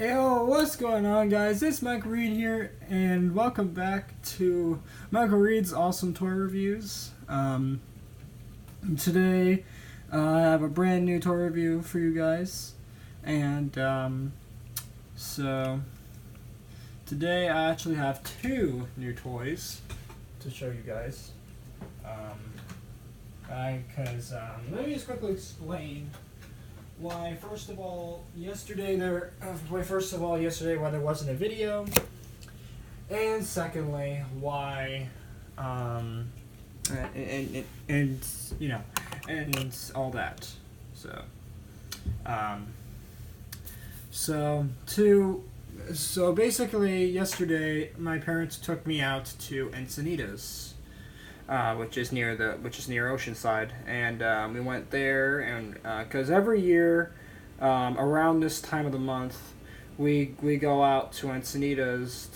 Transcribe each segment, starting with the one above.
Yo, what's going on, guys? It's Michael Reed here, and welcome back to Michael Reed's Awesome Toy Reviews. Today, I have a brand new toy review for you guys, and so today I actually have two new toys to show you guys. Let me just quickly explain. Why, first of all, yesterday why there wasn't a video, and secondly, why, and you know, and all that. So basically, yesterday my parents took me out to Encinitas, which is near Oceanside, and we went there, and because every year around this time of the month we go out to Encinitas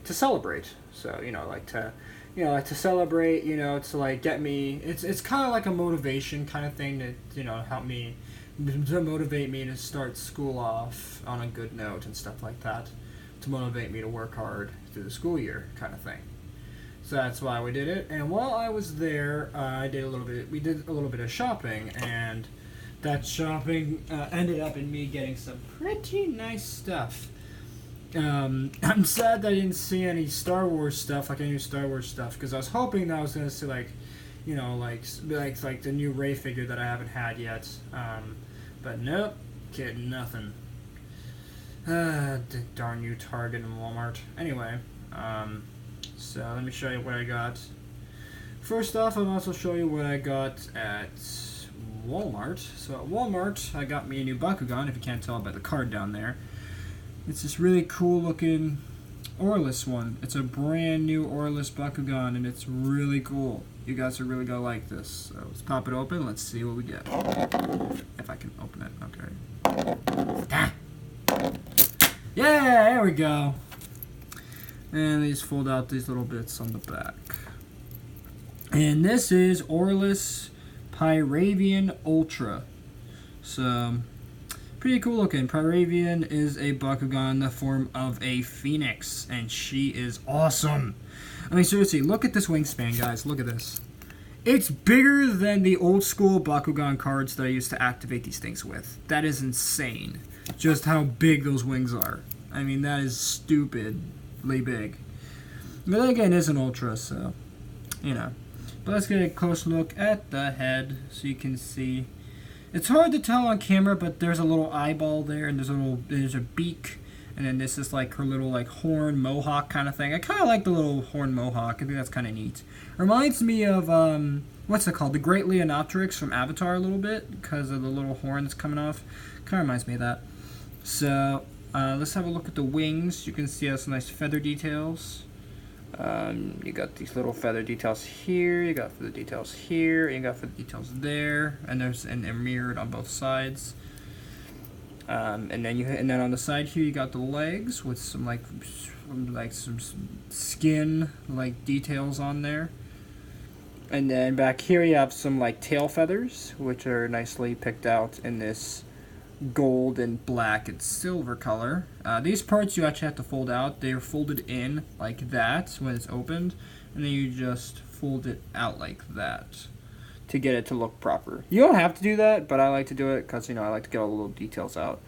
to celebrate. So to celebrate, to get me. It's kind of like a motivation kind of thing to help me to motivate me to start school off on a good note and stuff like that, to motivate me to work hard through the school year kind of thing. So that's why we did it. And while I was there, we did a little bit of shopping, and that shopping ended up in me getting some pretty nice stuff. I'm sad that I didn't see any Star Wars stuff, like any new Star Wars stuff, because I was hoping that I was going to see like the new Rey figure that I haven't had yet. But nope, getting nothing. Darn you, Target and Walmart. Anyway, so let me show you what I got. First off, I'll also show you what I got at Walmart. So at Walmart, I got me a new Bakugan, if you can't tell by the card down there. It's this really cool looking Aurelus one. It's a brand new Aurelus Bakugan, and it's really cool. You guys are really gonna like this. So let's pop it open, let's see what we get. If I can open it, okay. Ah. Yeah, there we go. And these fold out these little bits on the back. And this is Aurelus Pyravian Ultra. So, pretty cool looking. Pyravian is a Bakugan in the form of a phoenix, and she is awesome. I mean, seriously, look at this wingspan, guys. Look at this. It's bigger than the old school Bakugan cards that I used to activate these things with. That is insane. Just how big those wings are. I mean, that is stupidly big. But then again, it is an Ultra, so, But let's get a close look at the head so you can see. It's hard to tell on camera, but there's a little eyeball there, and there's a beak, and then this is like her little horn mohawk kind of thing. I kind of like the little horn mohawk. I think that's kind of neat. Reminds me of what's it called? The Great Leonopteryx from Avatar a little bit, because of the little horn that's coming off. Kind of reminds me of that. So let's have a look at the wings. You can see some nice feather details. You got these little feather details here, you got feather details here, and you got feather details there, and they're mirrored on both sides. And then on the side here you got the legs with some some skin details on there. And then back here you have some tail feathers, which are nicely picked out in this gold and black and silver color. These parts you actually have to fold out. They're folded in like that when it's opened, and then you just fold it out like that to get it to look proper. You don't have to do that, but I like to do it because I like to get all the little details out.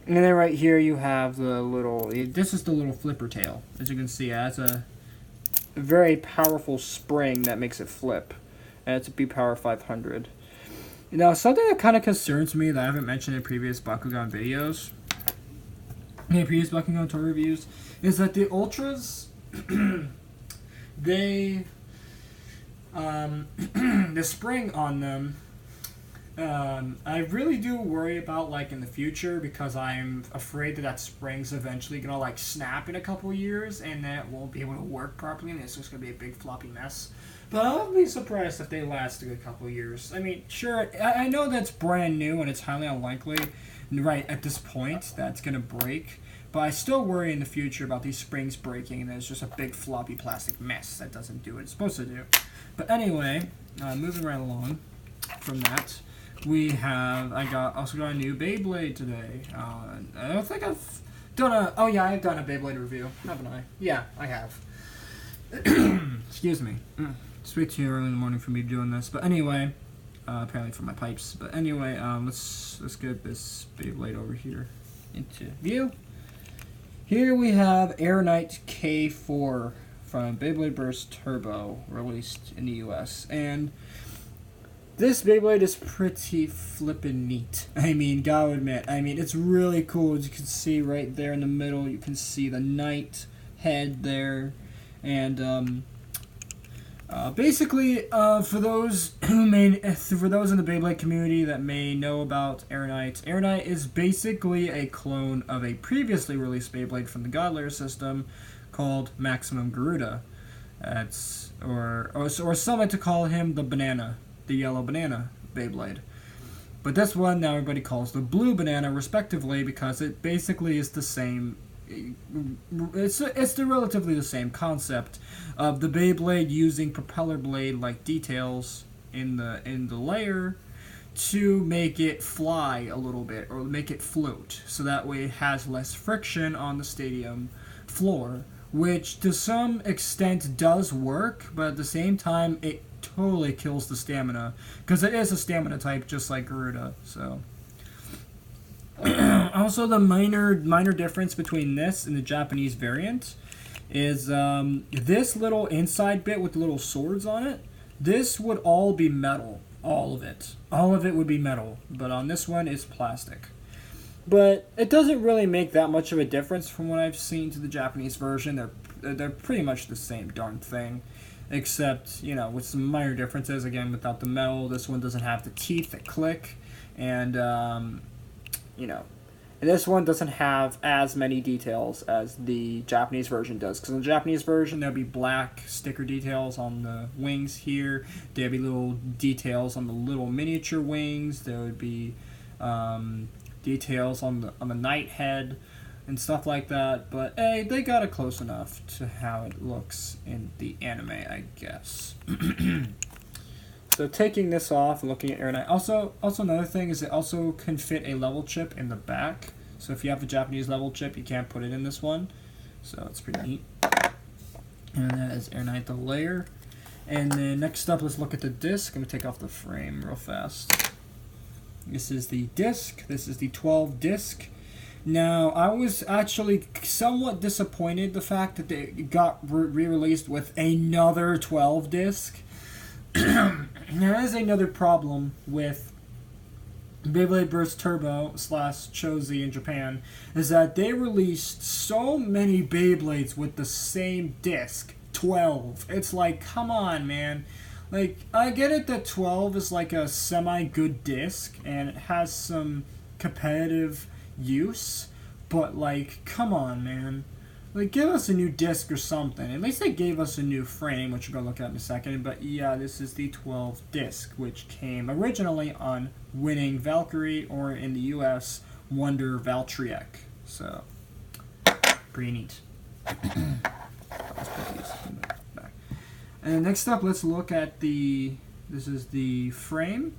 And then right here you have the little, this is the little flipper tail. As you can see, it has a very powerful spring that makes it flip, and it's a B-Power 500. Now, something that kind of concerns me that I haven't mentioned in previous Bakugan videos, previous Bakugan toy reviews, is that the Ultras, the spring on them, I really do worry about in the future, because I'm afraid that spring's eventually gonna snap in a couple years, and then it won't be able to work properly, and it's just gonna be a big floppy mess. But I wouldn't be surprised if they last a good couple years. I mean, sure, I know that's brand new and it's highly unlikely, right, at this point, that's going to break. But I still worry in the future about these springs breaking, and there's just a big floppy plastic mess that doesn't do what it's supposed to do. But anyway, moving right along from that, I also got a new Beyblade today. I don't think I've Oh yeah, I've done a Beyblade review, haven't I? Yeah, I have. Excuse me. It's way too early in the morning for me doing this, but anyway, apparently for my pipes. But anyway, let's get this Beyblade over here into view. Here we have Air Knight K4 from Beyblade Burst Turbo, released in the US, and this Beyblade is pretty flippin' neat. I mean, gotta admit, it's really cool. As you can see right there in the middle, you can see the knight head there. And basically, for those in the Beyblade community that may know about Air Knight is basically a clone of a previously released Beyblade from the God Layer system called Maximum Garuda. Or some like to call him the yellow banana Beyblade. But this one now everybody calls the blue banana respectively because it basically is the same. It's relatively the same concept of the Beyblade using propeller blade like details in the layer to make it fly a little bit or make it float, so that way it has less friction on the stadium floor, which to some extent does work, but at the same time it totally kills the stamina because it is a stamina type just like Garuda. So also the minor difference between this and the Japanese variant is this little inside bit with the little swords on it. This would all be metal, all of it would be metal, but on this one it's plastic. But it doesn't really make that much of a difference from what I've seen to the Japanese version. They're pretty much the same darn thing, except, you know, with some minor differences. Again, without the metal, this one doesn't have the teeth that click, and you know, and this one doesn't have as many details as the Japanese version does. Because in the Japanese version, there'll be black sticker details on the wings here. There'll be little details on the little miniature wings. There would be details on the knight head and stuff like that. But hey, they got it close enough to how it looks in the anime, I guess. So taking this off and looking at Air Knight. Also another thing is it also can fit a level chip in the back. So if you have a Japanese level chip, you can't put it in this one. So it's pretty neat. And that is Air Knight the layer. And then next up, let's look at the disc. I'm going to take off the frame real fast. This is the disc. This is the 12 disc. Now, I was actually somewhat disappointed the fact that they got re-released with another 12 disc. There is another problem with Beyblade Burst Turbo / Chozi in Japan, is that they released so many Beyblades with the same disc, 12. It's like, come on, man. Like, I get it that 12 is like a semi-good disc, and it has some competitive use, but like, come on, man. Like, give us a new disc or something. At least they gave us a new frame, which we're going to look at in a second. But yeah, this is the 12 disc, which came originally on Winning Valkyrie, or in the US, Wonder Valtryek. So, pretty neat. Let's put these in the back. And next up, let's look at this is the frame.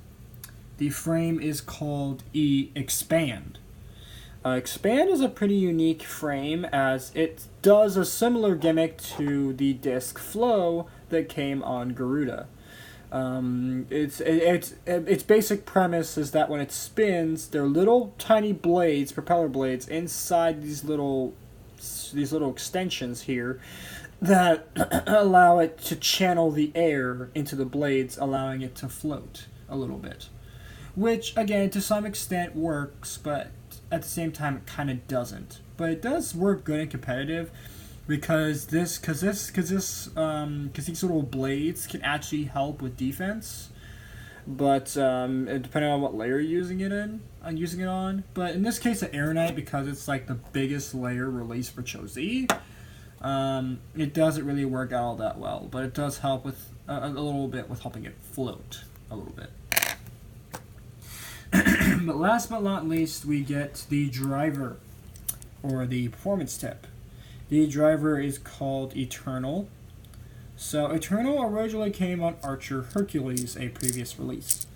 The frame is called Expand. Expand is a pretty unique frame, as it does a similar gimmick to the disc Flow that came on Garuda. Its basic premise is that when it spins, there are little tiny blades, propeller blades, inside these little extensions here that allow it to channel the air into the blades, allowing it to float a little bit. Which, again, to some extent works, but at the same time it kind of doesn't. But it does work good and competitive because these little blades can actually help with defense. But depending on what layer you're using it on. But in this case, the Air Knight, because it's like the biggest layer released for Chozi, it doesn't really work out all that well. But it does help with a little bit with helping it float a little bit. But last but not least, we get the driver, or the performance tip. The driver is called Eternal. So Eternal originally came on Archer Hercules, a previous release.